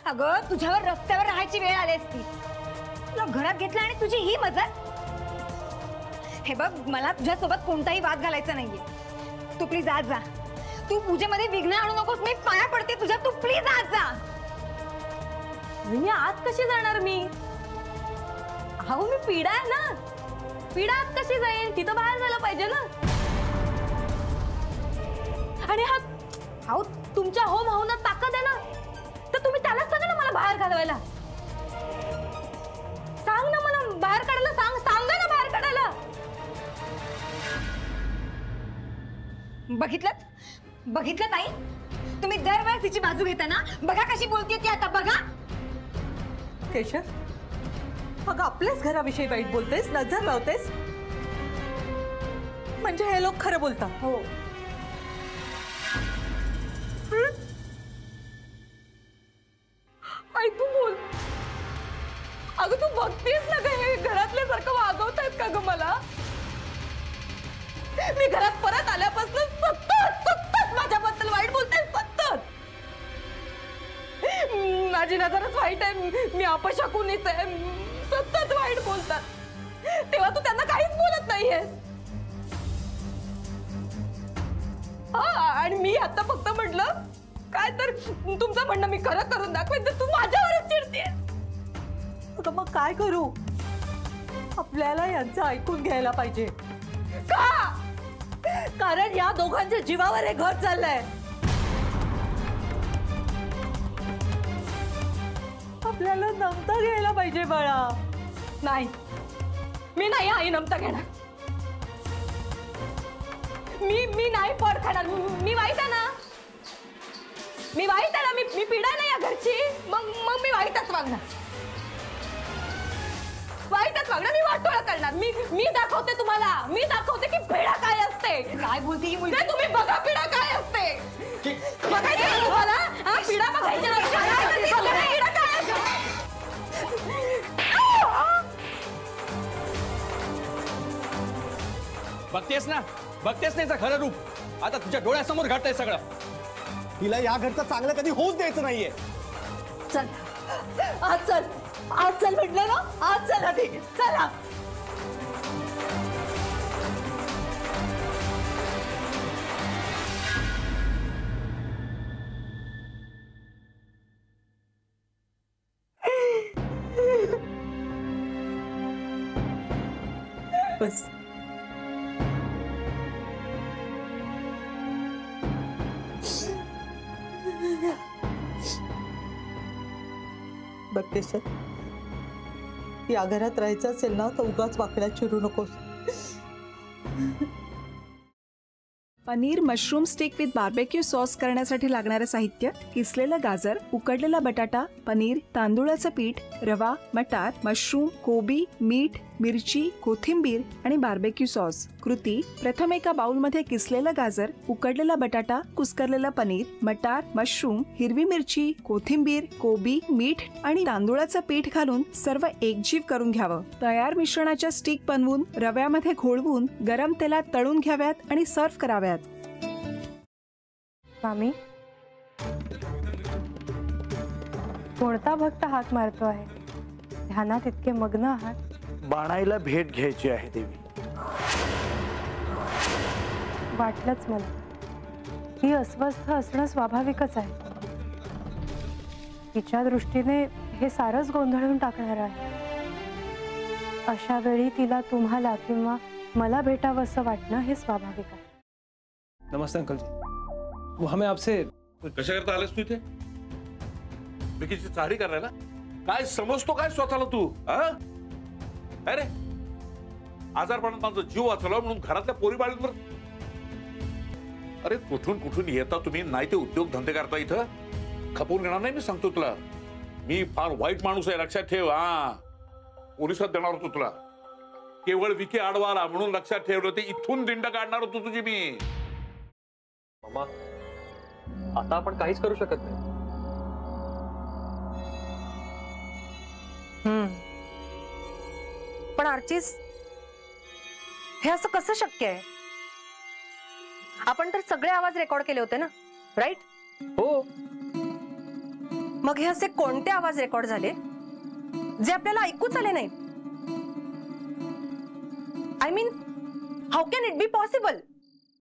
अगं तुझ्यावर रस्त्यावर राहायची वेळ आली असती, तुला घरात घेतलं आणि तुझी ही मजाक। हे बघ, मला तुझ्यासोबत कोणताही वाद घालायचा नाहीये। तू प्लीज आज जा, तू पूजेमध्ये विघ्न आणू नकोस, मी पाया पडते तुझ्या, तू प्लीज आज जा। मी आत कशी जाणार? मी अहो मी पीडा आहे ना, पीडा आत कशी जाईल? तिथं बाहेर झालं पाहिजे ना। आणि हा अहो तुमच्या होम हाऊनात ताकद आहे ना, तर तुम्ही त्यालाच सांगा ना मला बाहेर घालवायला। सांग ना मला बाहेर काढायला, सांगा ना बाहेर काढायला। बघितलं ताई, तुम्ही दरवेळेस तिची बाजू घेता ना, बघा कशी बोलते ती आता, बघा। केशव, अगं आपल्याच घराविषयी वाईट बोलतेस, नजर लावतेस, म्हणजे हे लोक खरं बोलतात। हो आई तू बोल। अगं तू बघतेस ना का हे घरातल्या सारखं वागवतायत का ग मला? मी घरात परत आल्यापासून सतत माझ्याबद्दल वाईट बोलतायत, सतत। माझी नजरच वाईट आहे, मी अपशकुनीच आहे, सतत वाईट बोलतात, तेव्हा तू त्यांना काहीच बोलत नाहीयेस। आणि मी आता फक्त म्हटलं काय तर तुमचं म्हणणं मी खरं करून दाखवेन, तर तू माझ्यावरच चिडतेस। अगं मग काय करू? आपल्याला यांचं ऐकून घ्यायला पाहिजे। का? कारण या दोघांच्या जीवावर हे घर चाललंय। आपल्याला नमता घ्यायला पाहिजे बाळा। नाही, मी नाही आई नमता घेणार। मी नाही पड खाणार, मी वाईट आहे ना, मी वाईट आहे ना, मी पीडा नाही या घरची, मग मी वाईटच वागणार, मी वाटोळा करणार। मी दाखवते तुम्हाला, मी दाखवते की पीडा काय असते। काय बोलते ही मुलगी? तुम्ही बघा पीडा काय असते, बघायचं ना तुम्हाला? हा पीडा बघायची ना, पीडा काय असते? बघतेस ना, बघतेस ना खरं रूप, आता तुझ्या डोळ्यासमोर घडतंय सगळं। तिला या घरचं चांगलं कधी होऊच द्यायचं नाहीये। चल आज चल, आज चल म्हटलं ना, आज चल आधी, चला। बस बघतेस, या घरात राहायचं असेल ना तर उगाच वाकड्यात चिरू नकोस। Paneer mushroom stick with barbecue sauce करण्यासाठी लागणारे साहित्य: किसलेलं गाजर, उकडलेला बटाटा, पनीर, तांदूळाचं पीठ, रवा, मटार, मशरूम, कोबी, मीठ, मिरची, कोथिंबीर आणि बार्बेक्यू सॉस। कृती: प्रथम एका बाउलमध्ये किसलेलं गाजर, उकडलेला बटाटा, कुस्करलेलं पनीर, मटार, मशरूम, हिरवी मिरची, कोथिंबीर, कोबी, मीठ आणि तांदूळाचं पीठ घालून सर्व एकजीव करून घ्यावं। तयार मिश्रणाच्या स्टिक बनवून रव्यामध्ये घोळवून गरम तेलात तळून घ्याव्यात आणि सर्व्ह कराव्यात। मामी, कोणता भक्त हाक मारतो आहे? ध्यानात इतके मग्न आहात? बाणाईला भेट घ्यायची आहे देवी। वाटलंच मला, ही अस्वस्थ असणं स्वाभाविकच आहे। तिच्या दृष्टीने हे सारंच गोंधळून टाकणार आहे। अशा वेळी तिला तुम्हाला किंवा मला भेटावं असं वाटणं हे स्वाभाविक आहे। नमस्ते अंकल जी, वो हमें आपसे कशा करता आलेस तू इथे? बिकीची चारी करायला? काय समजतो काय स्वतःला तू? अरे आजारपणात माझा जीव वाचवला म्हणून घरातल्या पोरीबाळींवर? अरे कुठून कुठून येता तुम्ही, नाही ते उद्योग धंदे करता इथं? खपवून घेणार नाही मी सांगतो तुला। मी फार वाईट माणूस आहे, लक्षात ठेव। पोलिसात देणार होतो तुला, केवळ विके आडवाला म्हणून लक्षात ठेवलं, ते इथून दिंड काढणार होतो तुझी मी। मामा, आता आपण काहीच करू शकत नाही। पण आर्चीज, हे असं कसं शक्य आहे? आपण तर सगळे आवाज रेकॉर्ड केले होते ना, राईट? हो, मग हे असे कोणते आवाज रेकॉर्ड झाले जे आपल्याला ऐकूच आले नाहीत? I mean, how can it be possible?